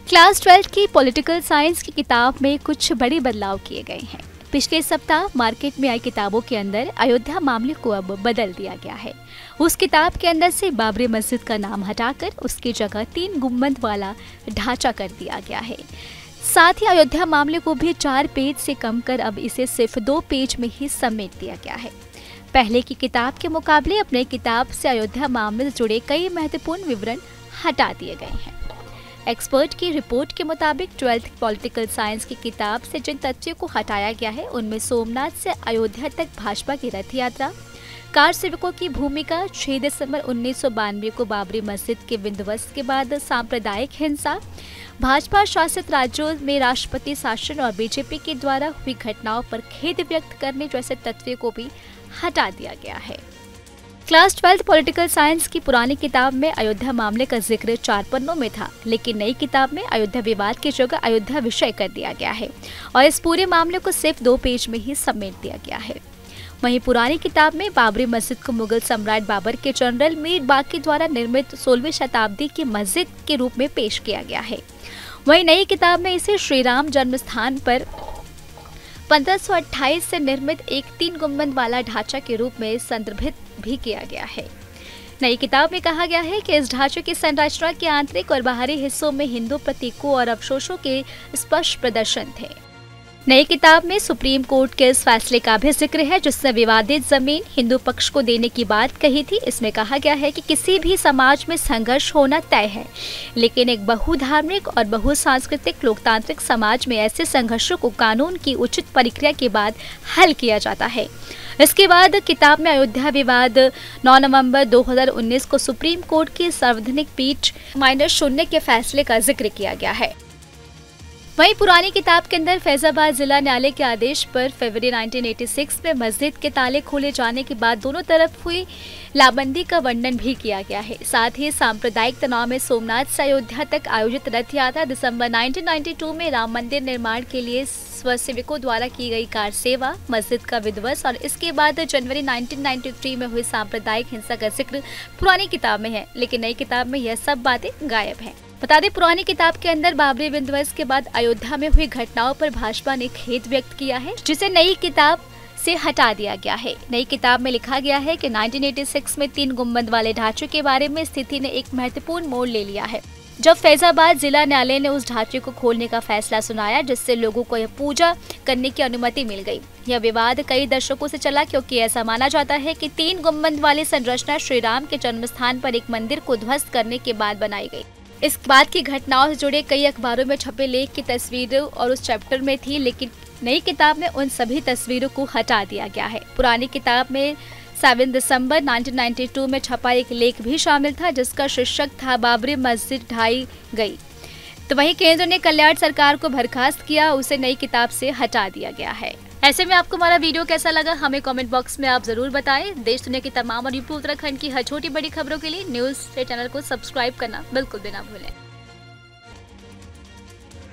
Class 12 की political science की किताब में कुछ बड़े बदलाव किए गए हैं। पिछले सप्ताह मार्केट में आई किताबों के अंदर अयोध्या मामले को अब बदल दिया गया है। उस किताब के अंदर से बाबरी मस्जिद का नाम हटाकर उसकी जगह 3 गुंबद वाला ढांचा कर दिया गया है। साथ ही अयोध्या मामले को भी 4 पेज से कम कर अब इसे सिर्फ 2 पेज में ही समेट दिया गया है। पहले की किताब के मुकाबले अपने किताब से अयोध्या मामले से जुड़े कई महत्वपूर्ण विवरण हटा दिए गए हैं। एक्सपर्ट की रिपोर्ट के मुताबिक 12th पॉलिटिकल साइंस की किताब से जिन तथ्यों को हटाया गया है उनमें सोमनाथ से अयोध्या तक भाजपा की रथ यात्रा, कार सेवकों की भूमिका, 6 दिसंबर 1992 को बाबरी मस्जिद के विध्वंस के बाद सांप्रदायिक हिंसा, भाजपा शासित राज्यों में राष्ट्रपति शासन और बीजेपी के द्वारा हुई घटनाओं पर खेद व्यक्त करने जैसे तथ्यों को भी हटा दिया गया है। क्लास 12 पॉलिटिकल साइंस की पुरानी किताब में अयोध्या मामले का जिक्र 4 पन्नों में था, लेकिन नई किताब में अयोध्या विवाद की जगह अयोध्या विषय कर दिया गया है और इस पूरे मामले को सिर्फ 2 पेज में ही समेट दिया गया है। वहीं पुरानी किताब में बाबरी मस्जिद को मुगल सम्राट बाबर के जनरल मीर बाकी द्वारा निर्मित 16वीं शताब्दी की मस्जिद के रूप में पेश किया गया है। वहीं नई किताब में इसे श्री राम जन्म स्थान पर 1528 से निर्मित एक 3 गुंबद वाला ढांचा के रूप में संदर्भित भी किया गया है। नई किताब में कहा गया है कि इस ढांचे की संरचना के आंतरिक और बाहरी हिस्सों में हिंदू प्रतीकों और अवशेषों के स्पष्ट प्रदर्शन थे। नई किताब में सुप्रीम कोर्ट के इस फैसले का भी जिक्र है जिसने विवादित जमीन हिंदू पक्ष को देने की बात कही थी। इसमें कहा गया है कि किसी भी समाज में संघर्ष होना तय है, लेकिन एक बहुधार्मिक और बहुसांस्कृतिक लोकतांत्रिक समाज में ऐसे संघर्षों को कानून की उचित प्रक्रिया के बाद हल किया जाता है। इसके बाद किताब में अयोध्या विवाद 9 नवंबर 2019 को सुप्रीम कोर्ट की संवैधानिक पीठ -0 के फैसले का जिक्र किया गया है। वहीं पुरानी किताब के अंदर फैजाबाद जिला न्यायालय के आदेश पर फरवरी 1986 में मस्जिद के ताले खोले जाने के बाद दोनों तरफ हुई लाबंदी का वर्णन भी किया गया है। साथ ही सांप्रदायिक तनाव में सोमनाथ से अयोध्या तक आयोजित रथ यात्रा, दिसंबर 1992 में राम मंदिर निर्माण के लिए स्वसेवकों द्वारा की गई कार सेवा, मस्जिद का विध्वंस और इसके बाद जनवरी 1993 में हुई सांप्रदायिक हिंसा का जिक्र पुरानी किताब में है, लेकिन नई किताब में यह सब बातें गायब हैं। बता दें, पुरानी किताब के अंदर बाबरी विध्वंस के बाद अयोध्या में हुई घटनाओं पर भाजपा ने खेद व्यक्त किया है, जिसे नई किताब से हटा दिया गया है। नई किताब में लिखा गया है कि 1986 में 3 गुंबद वाले ढांचे के बारे में स्थिति ने एक महत्वपूर्ण मोड़ ले लिया है, जब फैजाबाद जिला न्यायालय ने उस ढांचे को खोलने का फैसला सुनाया, जिससे लोगों को यह पूजा करने की अनुमति मिल गई। यह विवाद कई दशकों से चला, क्योंकि ऐसा माना जाता है कि 3 गुंबद वाली संरचना श्री राम के जन्म स्थान पर एक मंदिर को ध्वस्त करने के बाद बनाई गई। इस बात की घटनाओं से जुड़े कई अखबारों में छपे लेख की तस्वीरें और उस चैप्टर में थी, लेकिन नई किताब में उन सभी तस्वीरों को हटा दिया गया है। पुरानी किताब में 7 दिसंबर 1992 में छपा एक लेख भी शामिल था, जिसका शीर्षक था बाबरी मस्जिद ढाई गई। तो वहीं केंद्र ने कल्याण सरकार को बर्खास्त किया, उसे नई किताब से हटा दिया गया है। ऐसे में आपको हमारा वीडियो कैसा लगा हमें कमेंट बॉक्स में आप जरूर बताएं। देश दुनिया की तमाम और यूपी उत्तराखंड की हर छोटी बड़ी खबरों के लिए न्यूज़ चैनल को सब्सक्राइब करना बिल्कुल भी ना भूलें।